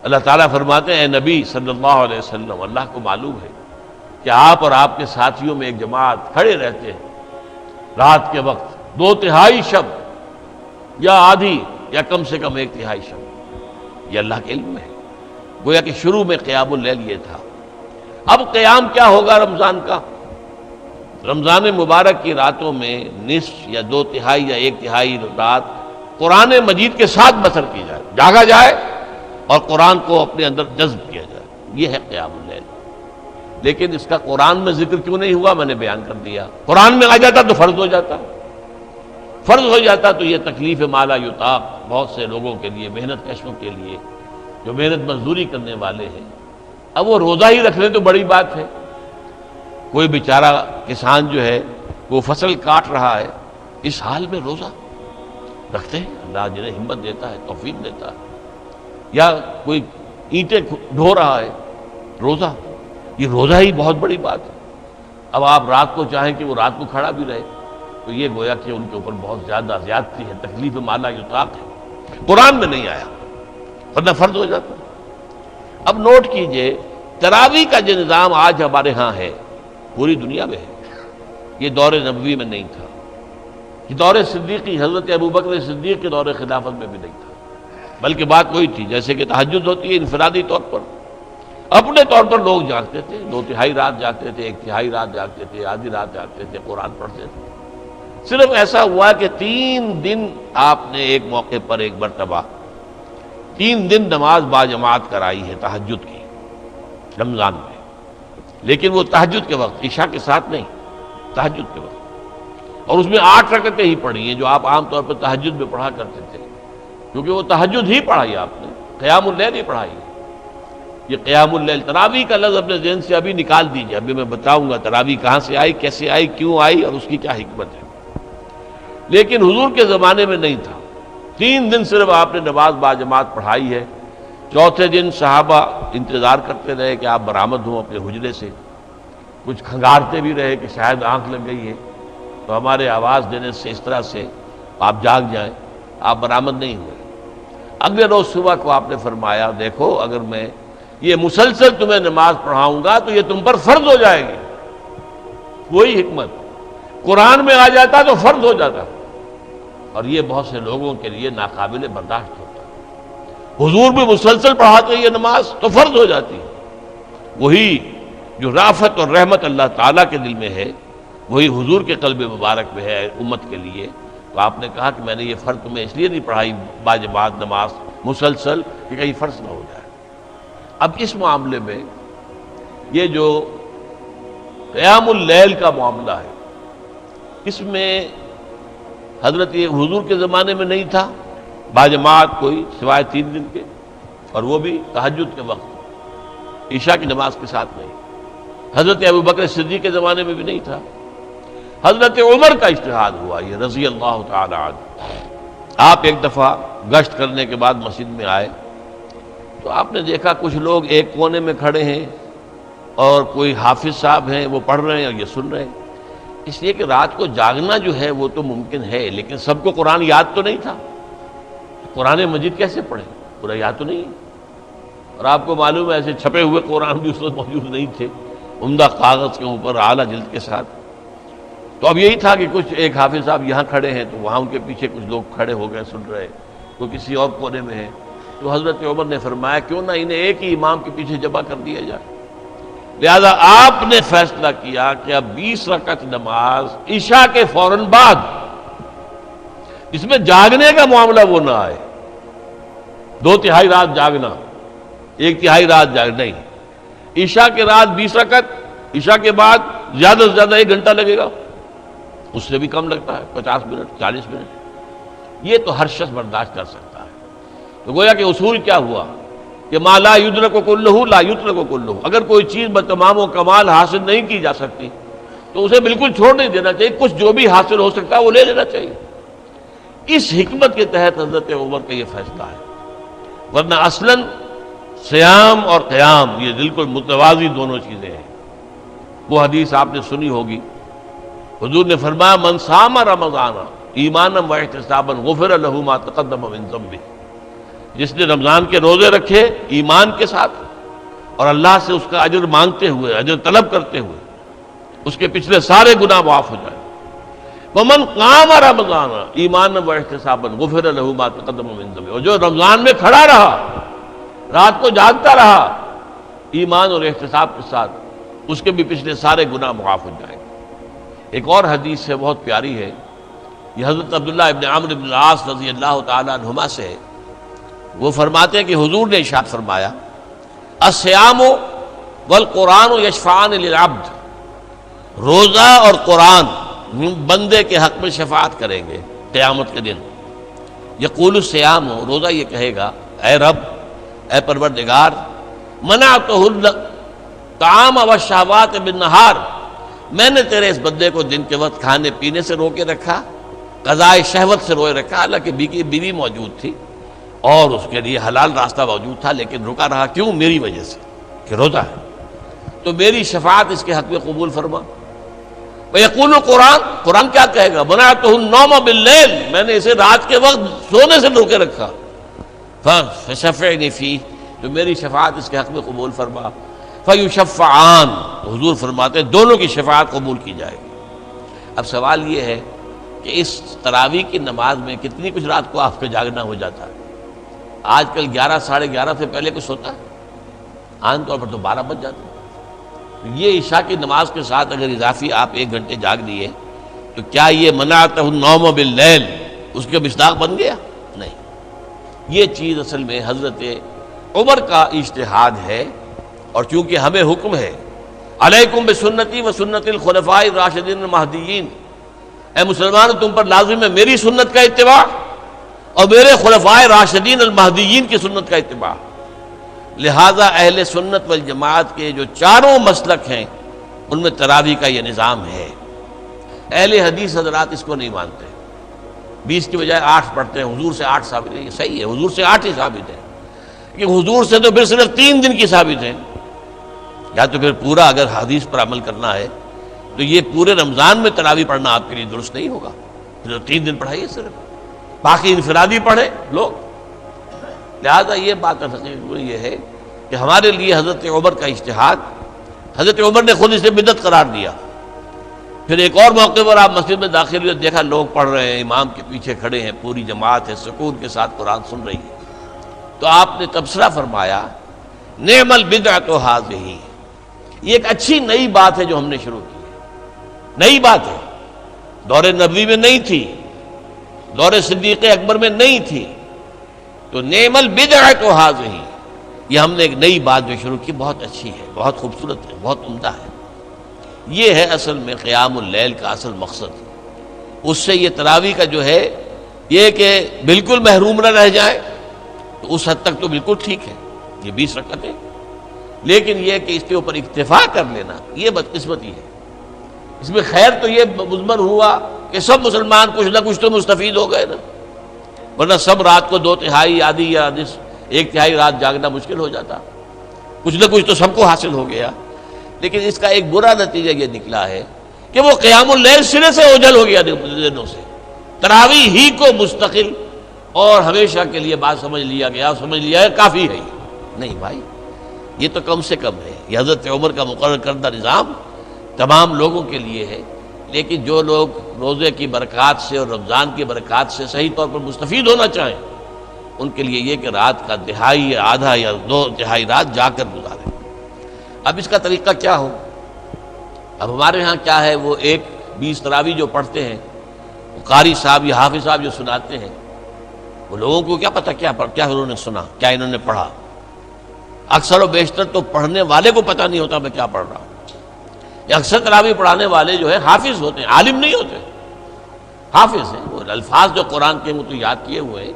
اللہ تعالیٰ فرماتے ہیں اے نبی صلی اللہ علیہ وسلم، اللہ کو معلوم ہے کہ آپ اور آپ کے ساتھیوں میں ایک جماعت کھڑے رہتے ہیں رات کے وقت 2/3 شب یا آدھی یا کم سے کم 1/3 شب، یہ اللہ کے علم میں ہے۔ گویا کہ شروع میں قیام اللیل یہ تھا۔ اب قیام کیا ہوگا رمضان کا؟ رمضان مبارک کی راتوں میں نصف یا 2/3 یا 1/3 رات قرآن مجید کے ساتھ بسر کی جائے، جاگا جائے اور قرآن کو اپنے اندر جذب کیا جائے، یہ ہے قیام اللیل۔ لیکن اس کا قرآن میں ذکر کیوں نہیں ہوا؟ میں نے بیان کر دیا، قرآن میں آ جاتا تو فرض ہو جاتا، فرض ہو جاتا تو یہ تکلیف مالا یطاق بہت سے لوگوں کے لیے، محنت کشوں کے لیے جو محنت مزدوری کرنے والے ہیں، اب وہ روزہ ہی رکھ لیں تو بڑی بات ہے۔ کوئی بیچارہ کسان جو ہے وہ فصل کاٹ رہا ہے، اس حال میں روزہ رکھتے ہیں، اللہ جنہیں ہمت دیتا ہے، توفیق دیتا ہے۔ یا کوئی اینٹیں ڈھو رہا ہے، روزہ، یہ روزہ ہی بہت بڑی بات ہے۔ اب آپ رات کو چاہیں کہ وہ رات کو کھڑا بھی رہے تو یہ گویا کہ ان کے اوپر بہت زیادہ زیادتی ہے، تکلیف مالا یطاق ہے، قرآن میں نہیں آیا ورنہ فرض ہو جاتا۔ اب نوٹ کیجئے، تراویح کا جو نظام آج ہمارے ہاں ہے پوری دنیا میں ہے، یہ دور نبوی میں نہیں تھا، یہ دور صدیقی حضرت ابوبکر صدیق کے دور خلافت میں بھی نہیں تھا، بلکہ بات وہی تھی جیسے کہ تہجد ہوتی ہے انفرادی طور پر، اپنے طور پر لوگ جاگتے تھے، 2/3 رات جاگتے تھے، 1/3 رات جاگتے تھے، آدھی رات جاگتے تھے، قرآن پڑھتے تھے۔ صرف ایسا ہوا کہ 3 دن آپ نے ایک موقع پر ایک مرتبہ 3 دن نماز باجماعت کرائی ہے تہجد کی رمضان میں، لیکن وہ تہجد کے وقت، عشاء کے ساتھ نہیں، تہجد کے وقت، اور اس میں 8 رکعتیں ہی پڑھی ہیں جو آپ عام طور پر تہجد میں پڑھا کرتے تھے، کیونکہ وہ تہجد ہی پڑھائی آپ نے، قیام اللیل ہی پڑھائی۔ یہ قیام اللیل، تراویح کا لفظ اپنے ذہن سے ابھی نکال دیجئے، ابھی میں بتاؤں گا تراویح کہاں سے آئی، کیسے آئی، کیوں آئی اور اس کی کیا حکمت ہے۔ لیکن حضور کے زمانے میں نہیں تھا، 3 دن صرف آپ نے نماز باجماعت پڑھائی ہے۔ چوتھے دن صحابہ انتظار کرتے رہے کہ آپ برآمد ہوں اپنے حجرے سے، کچھ کھنگارتے بھی رہے کہ شاید آنکھ لگ گئی ہے تو ہمارے آواز دینے سے اس طرح سے آپ جاگ جائیں، آپ برآمد نہیں ہوئے۔ اگلے روز صبح کو آپ نے فرمایا دیکھو اگر میں یہ مسلسل تمہیں نماز پڑھاؤں گا تو یہ تم پر فرض ہو جائے گی۔ وہی حکمت، قرآن میں آ جاتا تو فرض ہو جاتا، اور یہ بہت سے لوگوں کے لیے ناقابل برداشت ہوتا۔ حضور بھی مسلسل پڑھاتے یہ نماز تو فرض ہو جاتی ہے۔ وہی جو رافت اور رحمت اللہ تعالیٰ کے دل میں ہے وہی حضور کے قلب مبارک میں ہے امت کے لیے، تو آپ نے کہا کہ میں نے یہ فرض تمہیں اس لیے نہیں پڑھائی باجماعت نماز مسلسل کہ کہیں فرض نہ ہو جائے۔ اب اس معاملے میں یہ جو قیام اللیل کا معاملہ ہے، اس میں حضرت حضور کے زمانے میں نہیں تھا باجماعت کوئی سوائے 3 دن کے، اور وہ بھی تہجد کے وقت، عشاء کی نماز کے ساتھ نہیں۔ حضرت ابوبکر صدیق کے زمانے میں بھی نہیں تھا۔ حضرت عمر کا اجتہاد ہوا یہ رضی اللہ تعالی عنہ۔ آپ ایک دفعہ گشت کرنے کے بعد مسجد میں آئے تو آپ نے دیکھا کچھ لوگ ایک کونے میں کھڑے ہیں اور کوئی حافظ صاحب ہیں وہ پڑھ رہے ہیں اور یہ سن رہے ہیں، اس لیے کہ رات کو جاگنا جو ہے وہ تو ممکن ہے، لیکن سب کو قرآن یاد تو نہیں تھا، قرآن مجید کیسے پڑھیں، پورا یاد تو نہیں ہے۔ اور آپ کو معلوم ہے ایسے چھپے ہوئے قرآن بھی اس وقت موجود نہیں تھے، عمدہ کاغذ کے اوپر اعلیٰ جلد کے ساتھ۔ تو اب یہی تھا کہ کچھ ایک حافظ صاحب یہاں کھڑے ہیں تو وہاں ان کے پیچھے کچھ لوگ کھڑے ہو گئے سن رہے، تو کسی اور کونے میں ہے، تو حضرت عمر نے فرمایا کیوں نہ انہیں ایک ہی امام کے پیچھے جمع کر دیا جائے۔ لہذا آپ نے فیصلہ کیا کہ اب 20 رکعت نماز عشاء کے فوراً بعد، اس میں جاگنے کا معاملہ وہ نہ آئے، 2/3 رات جاگنا، 1/3 رات جاگنا نہیں، عشاء کے رات 20 رکعت، عشاء کے بعد زیادہ سے زیادہ 1 گھنٹہ لگے گا، اس سے بھی کم لگتا ہے 50 منٹ 40 منٹ، یہ تو ہر شخص برداشت کر سکتا ہے۔ تو گویا کہ اصول کیا ہوا کہ ما لا یدرک کلہ لا یترک کلہ، اگر کوئی چیز بتمام و کمال حاصل نہیں کی جا سکتی تو اسے بالکل چھوڑ نہیں دینا چاہیے، کچھ جو بھی حاصل ہو سکتا ہے وہ لے لینا چاہیے۔ اس حکمت کے تحت حضرت عمر کا یہ فیصلہ ہے، ورنہ اصلاً صیام اور قیام یہ بالکل متوازی دونوں چیزیں ہیں۔ وہ حدیث آپ نے سنی ہوگی، حضور نے فرمایا من صام رمضان ایمانا واحتسابا غفر له ما تقدم من ذنبه، جس نے رمضان کے روزے رکھے ایمان کے ساتھ اور اللہ سے اس کا اجر مانگتے ہوئے، اجر طلب کرتے ہوئے، اس کے پچھلے سارے گناہ معاف ہو جائیں۔ وَمَنْ قَامَ رَمَضَانَ ایمانا وَاحْتِسَابًا غُفِرَ لَهُ مَا تَقَدَّمَ مِنْ ذَنبِهِ، اور جو رمضان میں کھڑا رہا، رات کو جاگتا رہا ایمان اور احتساب کے ساتھ، اس کے بھی پچھلے سارے گناہ معاف ہو جائیں گے۔ ایک اور حدیث ہے، بہت پیاری ہے، یہ حضرت عبداللہ ابن عمرو بن العاص رضی اللہ تعالیٰ عنہما سے ہے۔ وہ فرماتے ہیں کہ حضور نے ارشاد فرمایا الصیام والقرآن یشفعان للعبد، روزہ اور قرآن بندے کے حق میں شفاعت کریں گے قیامت کے دن۔ یقول الصیام، روزہ یہ کہے گا اے رب، اے پروردگار، منعتہ الطعام والشہوات بالنہار، میں نے تیرے اس بندے کو دن کے وقت کھانے پینے سے روکے رکھا، قضاء شہوت سے روکے رکھا، حالانکہ بیوی موجود تھی اور اس کے لیے حلال راستہ موجود تھا، لیکن رکا رہا، کیوں؟ میری وجہ سے کہ روزہ ہے، تو میری شفاعت اس کے حق میں قبول فرما۔ وَيَقُولُ القرآن، قرآن کیا کہے گا؟ مَنَعْتُهُ النَّوْمَ بِاللَّيْلِ، میں نے اسے رات کے وقت سونے سے روکے رکھا، فَشَفِّعْنِي فِيهِ، تو میری شفاعت اس کے حق میں قبول فرما۔ فَيُشَفَّعَانِ، حضور فرماتے ہیں دونوں کی شفاعت قبول کی جائے گی۔ اب سوال یہ ہے کہ اس تراویح کی نماز میں کتنی کچھ رات کو آپ کا جاگنا ہو جاتا ہے؟ آج کل 11 ساڑھے 11 سے پہلے کچھ ہوتا ہے؟ عام طور پر تو 12 بج جاتے ہیں۔ یہ عشاء کی نماز کے ساتھ اگر اضافی آپ 1 گھنٹے جاگ دیے تو کیا یہ منعتہ النوم باللیل اس کے مصداق بن گیا؟ نہیں، یہ چیز اصل میں حضرت عمر کا اجتہاد ہے، اور چونکہ ہمیں حکم ہے علیکم بسنتی و سنت الخلفاء الراشدین المہدیین، اے مسلمان تم پر لازم ہے میری سنت کا اتباع اور میرے خلفائے راشدین المہدیین کی سنت کا اتباع۔ لہذا اہل سنت والجماعت کے جو چاروں مسلک ہیں ان میں تراویح کا یہ نظام ہے۔ اہل حدیث حضرات اس کو نہیں مانتے، 20 کی بجائے 8 پڑھتے ہیں، حضور سے 8 ثابت ہے، یہ صحیح ہے، حضور سے 8 ہی ثابت ہے، کہ حضور سے تو پھر صرف 3 دن کی ثابت ہے، یا تو پھر پورا اگر حدیث پر عمل کرنا ہے تو یہ پورے رمضان میں تراویح پڑھنا آپ کے لیے درست نہیں ہوگا، پھر 3 دن پڑھائیے صرف، باقی انفرادی پڑھیں لوگ۔ لہذا یہ بات یہ ہے کہ ہمارے لیے حضرت عمر کا اجتہاد، حضرت عمر نے خود اسے بدعت قرار دیا۔ پھر ایک اور موقع پر آپ مسجد میں داخل ہوئے، دیکھا لوگ پڑھ رہے ہیں، امام کے پیچھے کھڑے ہیں، پوری جماعت ہے، سکون کے ساتھ قرآن سن رہی ہے، تو آپ نے تبصرہ فرمایا نعم البدعۃ ھذہ، یہ ایک اچھی نئی بات ہے جو ہم نے شروع کی ہے، نئی بات ہے، دور نبوی میں نہیں تھی، دور صدیق اکبر میں نہیں تھی، تو نعم البدعۃ ھذہ، یہ ہم نے ایک نئی بات جو شروع کی، بہت اچھی ہے، بہت خوبصورت ہے، بہت عمدہ ہے۔ یہ ہے اصل میں قیام اللیل کا اصل مقصد۔ اس سے یہ تراویح کا جو ہے یہ کہ بالکل محروم نہ رہ جائے، تو اس حد تک تو بالکل ٹھیک ہے، یہ 20 رکعتیں، لیکن یہ کہ اس کے اوپر اکتفا کر لینا یہ بدقسمتی ہے۔ اس میں خیر تو یہ مضمر ہوا کہ سب مسلمان کچھ نہ کچھ تو مستفید ہو گئے نا، ورنہ سب رات کو 2/3 آدھی یا 1/3 رات جاگنا مشکل ہو جاتا، کچھ نہ کچھ تو سب کو حاصل ہو گیا۔ لیکن اس کا ایک برا نتیجہ یہ نکلا ہے کہ وہ قیام اللیل سرے سے اوجھل ہو گیا دنوں سے، تراویح ہی کو مستقل اور ہمیشہ کے لیے بات سمجھ لیا گیا، سمجھ لیا ہے کافی ہے۔ نہیں بھائی، یہ تو کم سے کم ہے، یہ حضرت عمر کا مقرر کردہ نظام تمام لوگوں کے لیے ہے، لیکن جو لوگ روزے کی برکات سے اور رمضان کی برکات سے صحیح طور پر مستفید ہونا چاہیں ان کے لیے یہ کہ رات کا دہائی یا آدھا یا 2/3 رات جا کر گزاریں۔ اب اس کا طریقہ کیا ہو؟ اب ہمارے ہاں کیا ہے، وہ 20 تراویح جو پڑھتے ہیں، وہ قاری صاحب یا حافظ صاحب جو سناتے ہیں، وہ لوگوں کو کیا پتہ کیا انہوں نے سنا، کیا انہوں نے پڑھا۔ اکثر و بیشتر تو پڑھنے والے کو پتہ نہیں ہوتا میں کیا پڑھ رہا ہوں۔ اکثر تراویح پڑھانے والے جو ہے حافظ ہوتے ہیں، عالم نہیں ہوتے، حافظ ہیں، وہ الفاظ جو قرآن کے وہ تو یاد کیے ہوئے ہیں،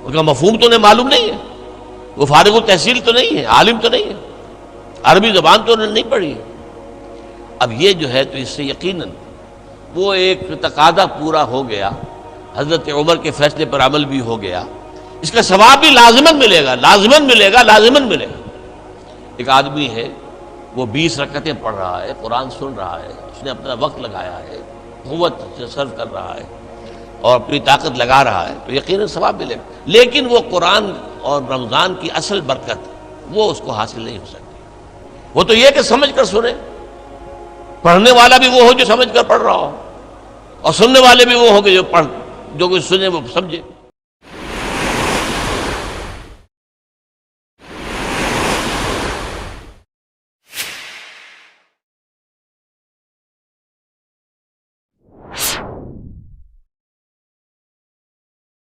ان کا مفہوم تو انہیں معلوم نہیں ہے، وہ فارغ التحصیل تو نہیں ہے، عالم تو نہیں ہے، عربی زبان تو انہوں نے نہیں پڑھی ہے۔ اب یہ جو ہے تو اس سے یقیناً وہ ایک تقاضا پورا ہو گیا، حضرت عمر کے فیصلے پر عمل بھی ہو گیا، اس کا ثواب بھی لازماً ملے گا، لازماً ملے گا، لازماً ملے گا۔ ایک آدمی ہے وہ 20 رکعتیں پڑھ رہا ہے، قرآن سن رہا ہے، اس نے اپنا وقت لگایا ہے، قوت سے صرف کر رہا ہے اور اپنی طاقت لگا رہا ہے، تو یقیناً ثواب ملے گا۔ لیکن وہ قرآن اور رمضان کی اصل برکت وہ اس کو حاصل نہیں ہو سکتی۔ وہ تو یہ کہ سمجھ کر سنے، پڑھنے والا بھی وہ ہو جو سمجھ کر پڑھ رہا ہو، اور سننے والے بھی وہ ہو کہ جو کچھ سنے وہ سمجھے۔